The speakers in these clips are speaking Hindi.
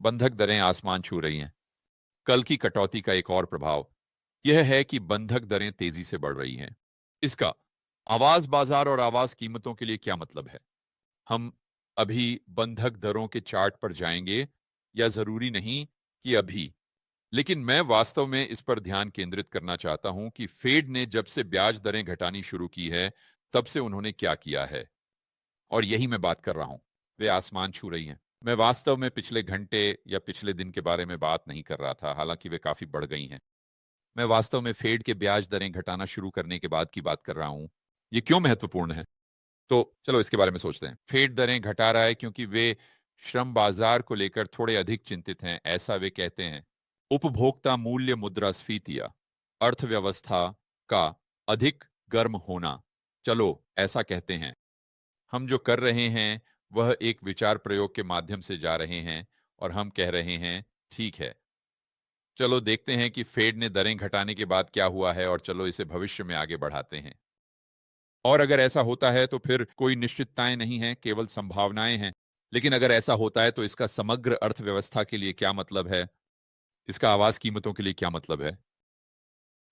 बंधक दरें आसमान छू रही हैं। कल की कटौती का एक और प्रभाव यह है कि बंधक दरें तेजी से बढ़ रही हैं। इसका आवास बाजार और आवास कीमतों के लिए क्या मतलब है? हम अभी बंधक दरों के चार्ट पर जाएंगे या जरूरी नहीं कि अभी, लेकिन मैं वास्तव में इस पर ध्यान केंद्रित करना चाहता हूं कि फेड ने जब से ब्याज दरें घटानी शुरू की है, तब से उन्होंने क्या किया है। और यही मैं बात कर रहा हूं, वे आसमान छू रही हैं। मैं वास्तव में पिछले घंटे या पिछले दिन के बारे में बात नहीं कर रहा था, हालांकि वे काफी बढ़ गई हैं। मैं वास्तव में फेड के ब्याज दरें घटाना शुरू करने के बाद की बात कर रहा हूं। ये क्यों महत्वपूर्ण है? तो चलो इसके बारे में सोचते हैं। फेड दरें घटा रहा है क्योंकि वे श्रम बाजार को लेकर थोड़े अधिक चिंतित हैं, ऐसा वे कहते हैं। उपभोक्ता मूल्य मुद्रास्फीति या अर्थव्यवस्था का अधिक गर्म होना, चलो ऐसा कहते हैं। हम जो कर रहे हैं वह एक विचार प्रयोग के माध्यम से जा रहे हैं और हम कह रहे हैं ठीक है, चलो देखते हैं कि फेड ने दरें घटाने के बाद क्या हुआ है और चलो इसे भविष्य में आगे बढ़ाते हैं। और अगर ऐसा होता है तो फिर कोई निश्चितताएं नहीं हैं, केवल संभावनाएं हैं। लेकिन अगर ऐसा होता है तो इसका समग्र अर्थव्यवस्था के लिए क्या मतलब है? इसका आवास कीमतों के लिए क्या मतलब है?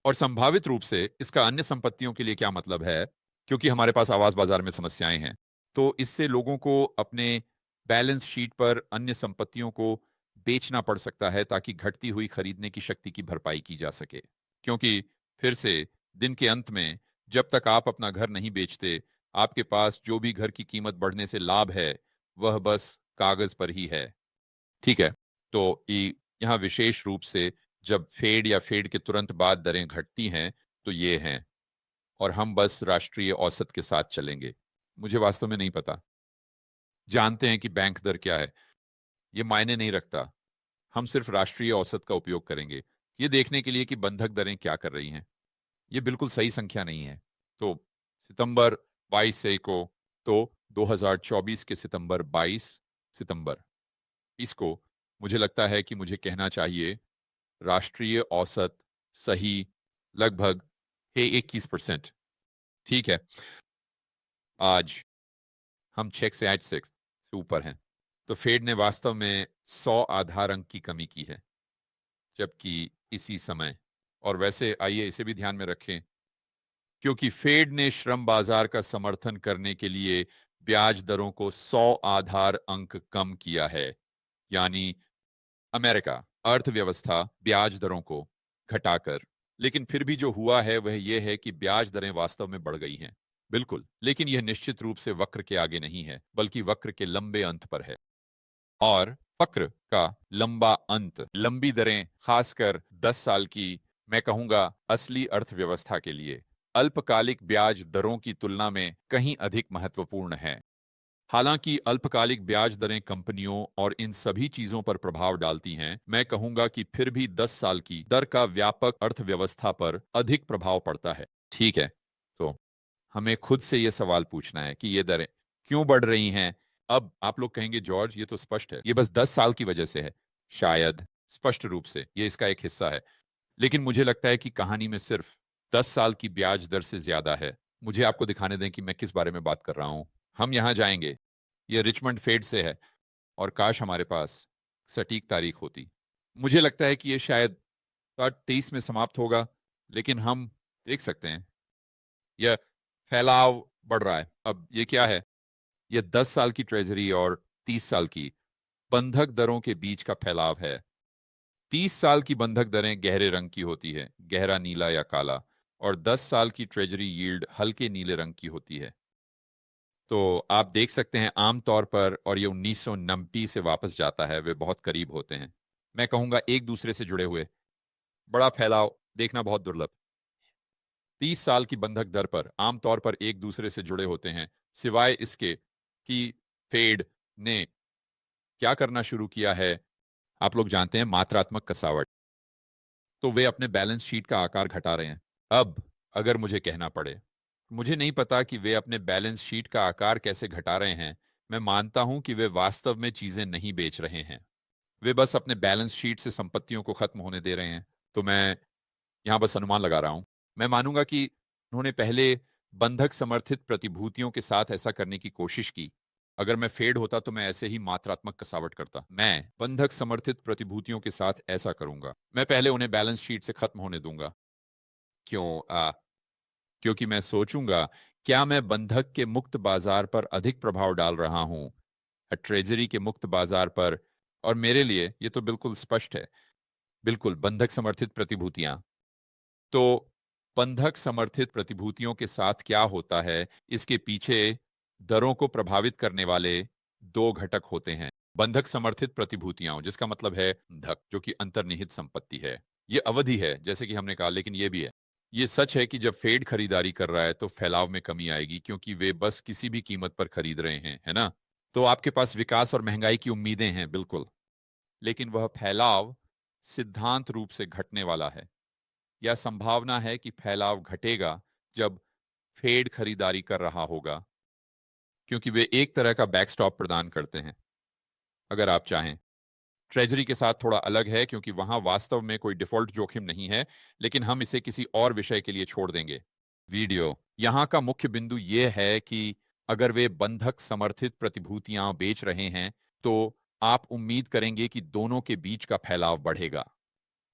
और संभावित रूप से इसका अन्य संपत्तियों के लिए क्या मतलब है? क्योंकि हमारे पास आवास बाजार में समस्याएं हैं, तो इससे लोगों को अपने बैलेंस शीट पर अन्य संपत्तियों को बेचना पड़ सकता है ताकि घटती हुई खरीदने की शक्ति की भरपाई की जा सके। क्योंकि फिर से दिन के अंत में जब तक आप अपना घर नहीं बेचते, आपके पास जो भी घर की कीमत बढ़ने से लाभ है वह बस कागज पर ही है। ठीक है। तो यहाँ विशेष रूप से जब फेड या फेड के तुरंत बाद दरें घटती हैं, तो ये हैं। और हम बस राष्ट्रीय औसत के साथ चलेंगे। मुझे वास्तव में नहीं पता। जानते हैं कि बैंक दर क्या है, ये मायने नहीं रखता। हम सिर्फ राष्ट्रीय औसत का उपयोग करेंगे, ये देखने के लिए कि बंधक दरें क्या कर रही हैं। ये बिल्कुल सही संख्या नहीं है। तो सितंबर 22 से को, तो 2024 के सितंबर 22 सितंबर, इसको मुझे लगता है कि मुझे कहना चाहिए राष्ट्रीय औसत सही लगभग है 21%। ठीक है। आज हम 6 से 8 से ऊपर हैं। तो फेड ने वास्तव में 100 आधार अंक की कमी की है, जबकि इसी समय, और वैसे आइए इसे भी ध्यान में रखें, क्योंकि फेड ने श्रम बाजार का समर्थन करने के लिए ब्याज दरों को 100 आधार अंक कम किया है। यानी अमेरिका अर्थव्यवस्था ब्याज दरों को घटाकर, लेकिन फिर भी जो हुआ है वह यह है कि ब्याज दरें वास्तव में बढ़ गई हैं। बिल्कुल, लेकिन यह निश्चित रूप से वक्र के आगे नहीं है, बल्कि वक्र के लंबे अंत पर है। और वक्र का लंबा अंत, लंबी दरें, खासकर 10 साल की, मैं कहूंगा असली अर्थव्यवस्था के लिए अल्पकालिक ब्याज दरों की तुलना में कहीं अधिक महत्वपूर्ण है। हालांकि अल्पकालिक ब्याज दरें कंपनियों और इन सभी चीजों पर प्रभाव डालती हैं, मैं कहूंगा कि फिर भी 10 साल की दर का व्यापक अर्थव्यवस्था पर अधिक प्रभाव पड़ता है। ठीक है। तो हमें खुद से यह सवाल पूछना है कि ये दरें क्यों बढ़ रही हैं। अब आप लोग कहेंगे जॉर्ज ये तो स्पष्ट है, ये बस 10 साल की वजह से है। शायद स्पष्ट रूप से ये इसका एक हिस्सा है, लेकिन मुझे लगता है कि कहानी में सिर्फ 10 साल की ब्याज दर से ज्यादा है। मुझे आपको दिखाने दें कि मैं किस बारे में बात कर रहा हूं। हम यहां जाएंगे, ये रिचमंड फेड से है, और काश हमारे पास सटीक तारीख होती। मुझे लगता है कि ये शायद 23 में समाप्त होगा, लेकिन हम देख सकते हैं यह फैलाव बढ़ रहा है। अब ये क्या है? यह 10 साल की ट्रेजरी और 30 साल की बंधक दरों के बीच का फैलाव है। 30 साल की बंधक दरें गहरे रंग की होती है, गहरा नीला या काला, और 10 साल की ट्रेजरी यील्ड हल्के नीले रंग की होती है। तो आप देख सकते हैं आमतौर पर, और ये 1990 से वापस जाता है, वे बहुत करीब होते हैं। मैं कहूंगा एक दूसरे से जुड़े हुए, बड़ा फैलाव देखना बहुत दुर्लभ। 30 साल की बंधक दर पर आमतौर पर एक दूसरे से जुड़े होते हैं, सिवाय इसके कि फेड ने क्या करना शुरू किया है। आप लोग जानते हैं मात्रात्मक कसावट। तो वे अपने बैलेंस शीट का आकार घटा रहे हैं। अब अगर मुझे कहना पड़े, मुझे नहीं पता कि वे अपने बैलेंस शीट का आकार कैसे घटा रहे हैं। मैं मानता हूं कि वे वास्तव में चीजें नहीं बेच रहे हैं, वे बस अपने बैलेंस शीट से संपत्तियों को खत्म होने दे रहे हैं। तो मैं यहां बस अनुमान लगा रहा हूं। मैं मानूंगा कि उन्होंने पहले बंधक समर्थित प्रतिभूतियों के साथ ऐसा करने की कोशिश की, अगर मैं फेड होता तो मैं ऐसे ही मात्रात्मक कसावट करता। मैं बंधक समर्थित प्रतिभूतियों के साथ ऐसा करूंगा। मैं पहले उन्हें बैलेंस शीट से खत्म होने दूंगा। क्यों? क्योंकि मैं सोचूंगा, क्या मैं बंधक के मुक्त बाजार पर अधिक प्रभाव डाल रहा हूं, ट्रेजरी के मुक्त बाजार पर? और मेरे लिए ये तो बिल्कुल स्पष्ट है। बिल्कुल, बंधक समर्थित प्रतिभूतियां। तो बंधक समर्थित प्रतिभूतियों के साथ क्या होता है, इसके पीछे दरों को प्रभावित करने वाले दो घटक होते हैं। बंधक समर्थित प्रतिभूतियां, जिसका मतलब है धक, जो कि अंतर्निहित संपत्ति है। ये अवधि है, जैसे कि हमने कहा, लेकिन ये भी है। ये सच है कि जब फेड खरीदारी कर रहा है तो फैलाव में कमी आएगी, क्योंकि वे बस किसी भी कीमत पर खरीद रहे हैं, है ना? तो आपके पास विकास और महंगाई की उम्मीदें हैं, बिल्कुल, लेकिन वह फैलाव सिद्धांत रूप से घटने वाला है, या संभावना है कि फैलाव घटेगा जब फेड खरीदारी कर रहा होगा, क्योंकि वे एक तरह का बैकस्टॉप प्रदान करते हैं। अगर आप चाहें, ट्रेजरी के साथ थोड़ा अलग है, क्योंकि वहां वास्तव में कोई डिफॉल्ट जोखिम नहीं है, लेकिन हम इसे किसी और विषय के लिए छोड़ देंगे। वीडियो यहां का मुख्य बिंदु यह है कि अगर वे बंधक समर्थित प्रतिभूतियां बेच रहे हैं, तो आप उम्मीद करेंगे कि दोनों के बीच का फैलाव बढ़ेगा,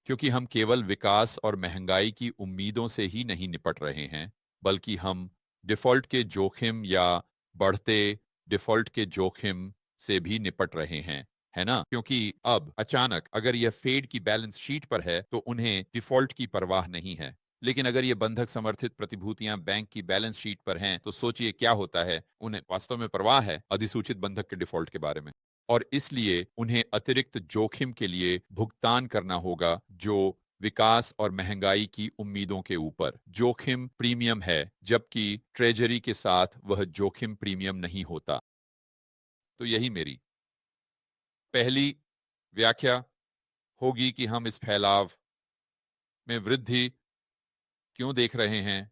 क्योंकि हम केवल विकास और महंगाई की उम्मीदों से ही नहीं निपट रहे हैं, बल्कि हम डिफॉल्ट के जोखिम या बढ़ते डिफॉल्ट के जोखिम से भी निपट रहे हैं, है ना? क्योंकि अब अचानक अगर यह फेड की बैलेंस शीट पर है तो उन्हें डिफॉल्ट की परवाह नहीं है, लेकिन अगर ये बंधक समर्थित प्रतिभूतियां बैंक की बैलेंस शीट पर हैं, तो सोचिए क्या होता है। उन्हें वास्तव में परवाह है अधिसूचित बंधक के डिफॉल्ट के बारे में, और इसलिए उन्हें अतिरिक्त जोखिम के लिए भुगतान करना होगा, जो विकास और महंगाई की उम्मीदों के ऊपर जोखिम प्रीमियम है, जबकि ट्रेजरी के साथ वह जोखिम प्रीमियम नहीं होता। तो यही मेरी पहली व्याख्या होगी कि हम इस फैलाव में वृद्धि क्यों देख रहे हैं।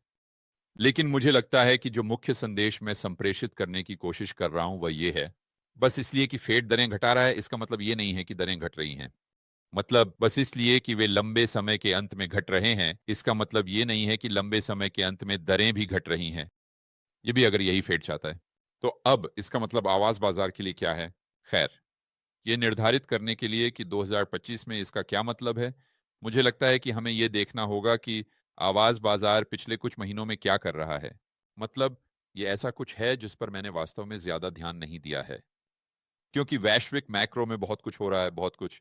लेकिन मुझे लगता है कि जो मुख्य संदेश मैं संप्रेषित करने की कोशिश कर रहा हूं वह ये है, बस इसलिए कि फेड दरें घटा रहा है, इसका मतलब ये नहीं है कि दरें घट रही हैं। मतलब बस इसलिए कि वे लंबे समय के अंत में घट रहे हैं, इसका मतलब ये नहीं है कि लंबे समय के अंत में दरें भी घट रही हैं। ये भी अगर यही फेड चाहता है। तो अब इसका मतलब आवाज बाजार के लिए क्या है? खैर, ये निर्धारित करने के लिए कि 2025 में इसका क्या मतलब है, मुझे लगता है कि हमें ये देखना होगा कि आवाज बाजार पिछले कुछ महीनों में क्या कर रहा है। मतलब ये ऐसा कुछ है जिस पर मैंने वास्तव में ज्यादा ध्यान नहीं दिया है, क्योंकि वैश्विक मैक्रो में बहुत कुछ हो रहा है, बहुत कुछ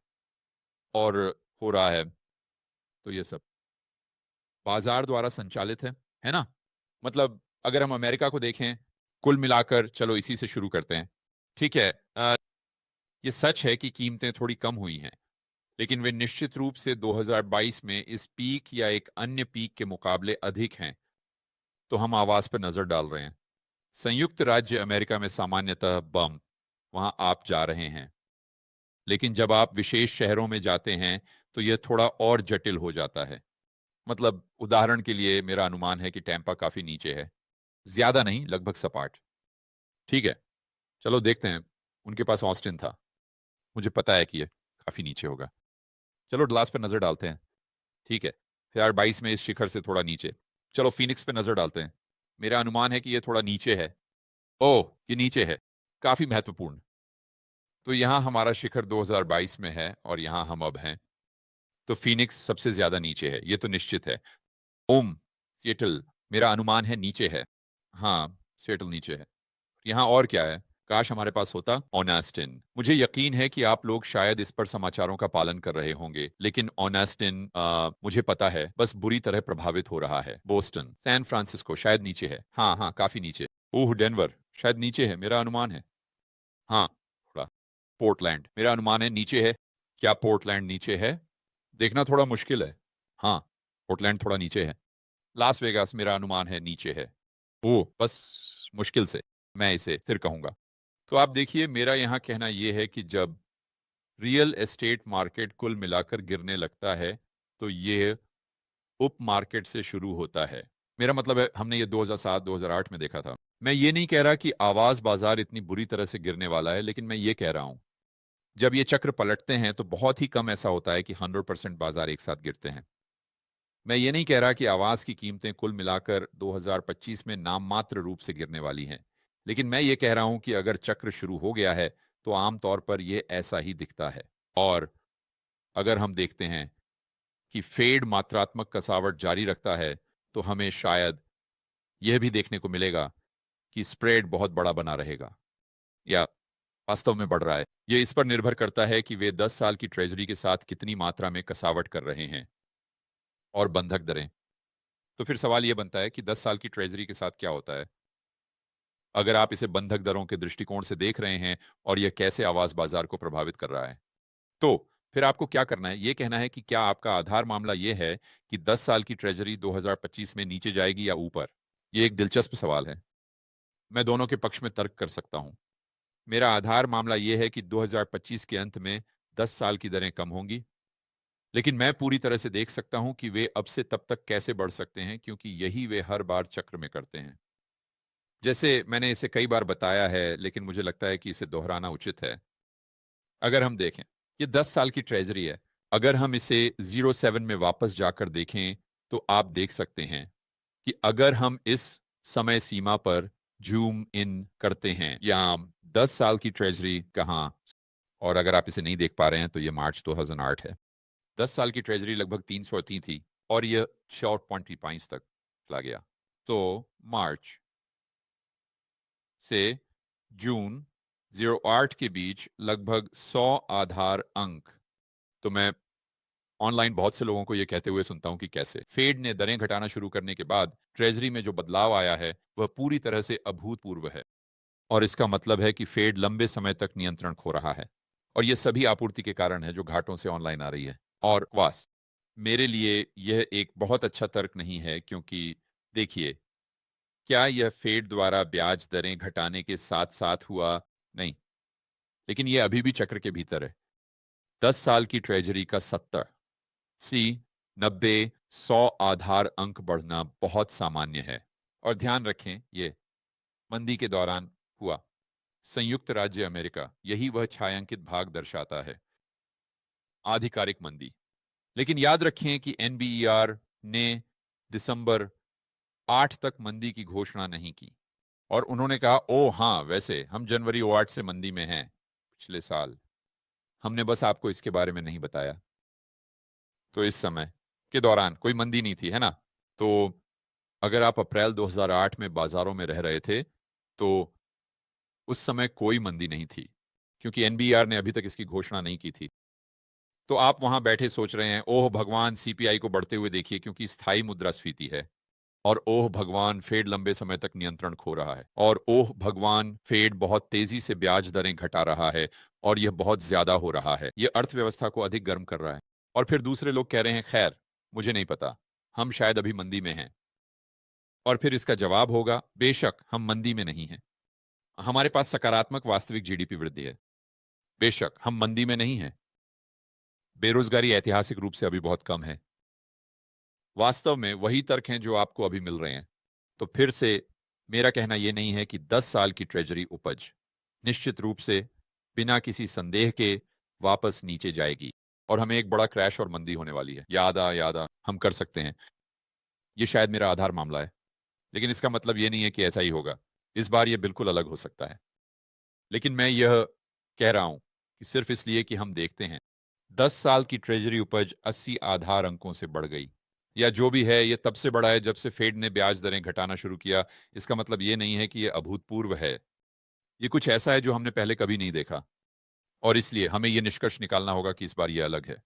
और हो रहा है। तो ये सब बाजार द्वारा संचालित है ना? मतलब अगर हम अमेरिका को देखें, कुल मिलाकर, चलो इसी से शुरू करते हैं। ठीक है, ये सच है कि कीमतें थोड़ी कम हुई हैं, लेकिन वे निश्चित रूप से 2022 में इस पीक या एक अन्य पीक के मुकाबले अधिक हैं। तो हम आवाज पर नजर डाल रहे हैं। संयुक्त राज्य अमेरिका में सामान्यतः बम, वहां आप जा रहे हैं, लेकिन जब आप विशेष शहरों में जाते हैं तो यह थोड़ा और जटिल हो जाता है। मतलब उदाहरण के लिए मेरा अनुमान है कि टैंपा काफी नीचे है, ज्यादा नहीं, लगभग सपाट। ठीक है, चलो देखते हैं। उनके पास ऑस्टिन था, मुझे पता है कि ये काफी नीचे होगा। चलो डलास पे नजर डालते हैं। ठीक है, फिर 22 में इस शिखर से थोड़ा नीचे। चलो फिनिक्स पे नजर डालते हैं। मेरा अनुमान है कि ये थोड़ा नीचे है। ओह, ये नीचे है, काफी महत्वपूर्ण। तो यहां हमारा शिखर 2022 में है और यहां हम अब हैं। तो फिनिक्स सबसे ज्यादा नीचे है, ये तो निश्चित है। ओम, सिएटल, मेरा अनुमान है नीचे है। हाँ, सिएटल नीचे है। यहाँ और क्या है? काश हमारे पास होता ऑनेस्टिन। मुझे यकीन है कि आप लोग शायद इस पर समाचारों का पालन कर रहे होंगे, लेकिन ऑनेस्टिन, मुझे पता है, बस बुरी तरह प्रभावित हो रहा है। बोस्टन, सैन फ्रांसिस्को शायद नीचे है। हाँ हाँ, काफी नीचे। ओह, डेनवर शायद नीचे है, मेरा अनुमान है। हाँ, थोड़ा। पोर्टलैंड, मेरा अनुमान है नीचे है। क्या पोर्टलैंड नीचे है? देखना थोड़ा मुश्किल है। हाँ, पोर्टलैंड थोड़ा नीचे है। लास वेगास, मेरा अनुमान है नीचे है। ओह, बस मुश्किल से मैं इसे फिर कहूंगा। तो आप देखिए, मेरा यहां कहना यह है कि जब रियल एस्टेट मार्केट कुल मिलाकर गिरने लगता है, तो ये उप मार्केट से शुरू होता है। मेरा मतलब है, हमने ये 2007-2008 में देखा था। मैं ये नहीं कह रहा कि आवाज बाजार इतनी बुरी तरह से गिरने वाला है, लेकिन मैं ये कह रहा हूं, जब ये चक्र पलटते हैं तो बहुत ही कम ऐसा होता है कि 100% बाजार एक साथ गिरते हैं। मैं ये नहीं कह रहा कि आवास की कीमतें कुल मिलाकर 2025 में नाम मात्र रूप से गिरने वाली हैं। लेकिन मैं ये कह रहा हूं कि अगर चक्र शुरू हो गया है तो आमतौर पर यह ऐसा ही दिखता है। और अगर हम देखते हैं कि फेड मात्रात्मक कसावट जारी रखता है तो हमें शायद यह भी देखने को मिलेगा कि स्प्रेड बहुत बड़ा बना रहेगा या वास्तव में बढ़ रहा है। यह इस पर निर्भर करता है कि वे 10 साल की ट्रेजरी के साथ कितनी मात्रा में कसावट कर रहे हैं और बंधक दरें। तो फिर सवाल यह बनता है कि 10 साल की ट्रेजरी के साथ क्या होता है? अगर आप इसे बंधक दरों के दृष्टिकोण से देख रहे हैं और यह कैसे आवास बाजार को प्रभावित कर रहा है, तो फिर आपको क्या करना है? यह कहना है कि क्या आपका आधार मामला यह है कि 10 साल की ट्रेजरी 2025 में नीचे जाएगी या ऊपर? यह एक दिलचस्प सवाल है। मैं दोनों के पक्ष में तर्क कर सकता हूं। मेरा आधार मामला यह है कि 2025 के अंत में 10 साल की दरें कम होंगी, लेकिन मैं पूरी तरह से देख सकता हूं कि वे अब से तब तक कैसे बढ़ सकते हैं, क्योंकि यही वे हर बार चक्र में करते हैं। जैसे मैंने इसे कई बार बताया है, लेकिन मुझे लगता है कि इसे दोहराना उचित है। अगर हम देखें, ये 10 साल की ट्रेजरी है। अगर हम इसे 07 में वापस जाकर देखें, तो आप देख सकते हैं कि अगर हम इस समय सीमा पर जूम इन करते हैं, या 10 साल की ट्रेजरी कहाँ, और अगर आप इसे नहीं देख पा रहे हैं तो ये मार्च 2008 है। 10 साल की ट्रेजरी लगभग 303 थी और यह शॉर्ट पॉइंट पॉइंट्स तक चला गया। तो मार्च से जून 08 के बीच लगभग 100 आधार अंक। तो मैं ऑनलाइन बहुत से लोगों को यह कहते हुए सुनता हूं कि कैसे फेड ने दरें घटाना शुरू करने के बाद ट्रेजरी में जो बदलाव आया है वह पूरी तरह से अभूतपूर्व है, और इसका मतलब है कि फेड लंबे समय तक नियंत्रण खो रहा है। और यह सभी आपूर्ति के कारण है जो घाटों से ऑनलाइन आ रही है। और वास मेरे लिए यह एक बहुत अच्छा तर्क नहीं है, क्योंकि देखिए, क्या यह फेड द्वारा ब्याज दरें घटाने के साथ साथ हुआ? नहीं, लेकिन यह अभी भी चक्र के भीतर है। 10 साल की ट्रेजरी का 70, 80, 90, 100 आधार अंक बढ़ना बहुत सामान्य है। और ध्यान रखें, ये मंदी के दौरान हुआ। संयुक्त राज्य अमेरिका यही वह छायांकित भाग दर्शाता है, आधिकारिक मंदी। लेकिन याद रखें कि एनबीईआर ने दिसंबर 8 तक मंदी की घोषणा नहीं की, और उन्होंने कहा, ओ हाँ, वैसे हम जनवरी 8 से मंदी में हैं पिछले साल। हमने बस आपको इसके बारे में नहीं बताया। तो इस समय के दौरान कोई मंदी नहीं थी, है ना? तो अगर आप अप्रैल 2008 में बाजारों में रह रहे थे, तो उस समय कोई मंदी नहीं थी, क्योंकि एनबीआर ने अभी तक इसकी घोषणा नहीं की थी। तो आप वहां बैठे सोच रहे हैं, ओह भगवान, सीपीआई को बढ़ते हुए देखिए क्योंकि स्थायी मुद्रास्फीति है। और ओह भगवान, फेड लंबे समय तक नियंत्रण खो रहा है। और ओह भगवान, फेड बहुत तेजी से ब्याज दरें घटा रहा है और यह बहुत ज्यादा हो रहा है। यह अर्थव्यवस्था को अधिक गर्म कर रहा है। और फिर दूसरे लोग कह रहे हैं, खैर मुझे नहीं पता, हम शायद अभी मंदी में हैं। और फिर इसका जवाब होगा, बेशक हम मंदी में नहीं हैं। हमारे पास सकारात्मक वास्तविक जीडीपी वृद्धि है। बेशक हम मंदी में नहीं हैं। बेरोजगारी ऐतिहासिक रूप से अभी बहुत कम है। वास्तव में वही तर्क हैं जो आपको अभी मिल रहे हैं। तो फिर से मेरा कहना यह नहीं है कि 10 साल की ट्रेजरी उपज निश्चित रूप से बिना किसी संदेह के वापस नीचे जाएगी और हमें एक बड़ा क्रैश और मंदी होने वाली है। यादा हम कर सकते हैं। ये शायद मेरा आधार मामला है, लेकिन इसका मतलब यह नहीं है कि ऐसा ही होगा। इस बार यह बिल्कुल अलग हो सकता है। लेकिन मैं यह कह रहा हूं कि सिर्फ इसलिए कि हम देखते हैं 10 साल की ट्रेजरी उपज 80 आधार अंकों से बढ़ गई, या जो भी है, यह तब से बढ़ा है जब से फेड ने ब्याज दरें घटाना शुरू किया। इसका मतलब यह नहीं है कि यह अभूतपूर्व है। ये कुछ ऐसा है जो हमने पहले कभी नहीं देखा, और इसलिए हमें यह निष्कर्ष निकालना होगा कि इस बार यह अलग है।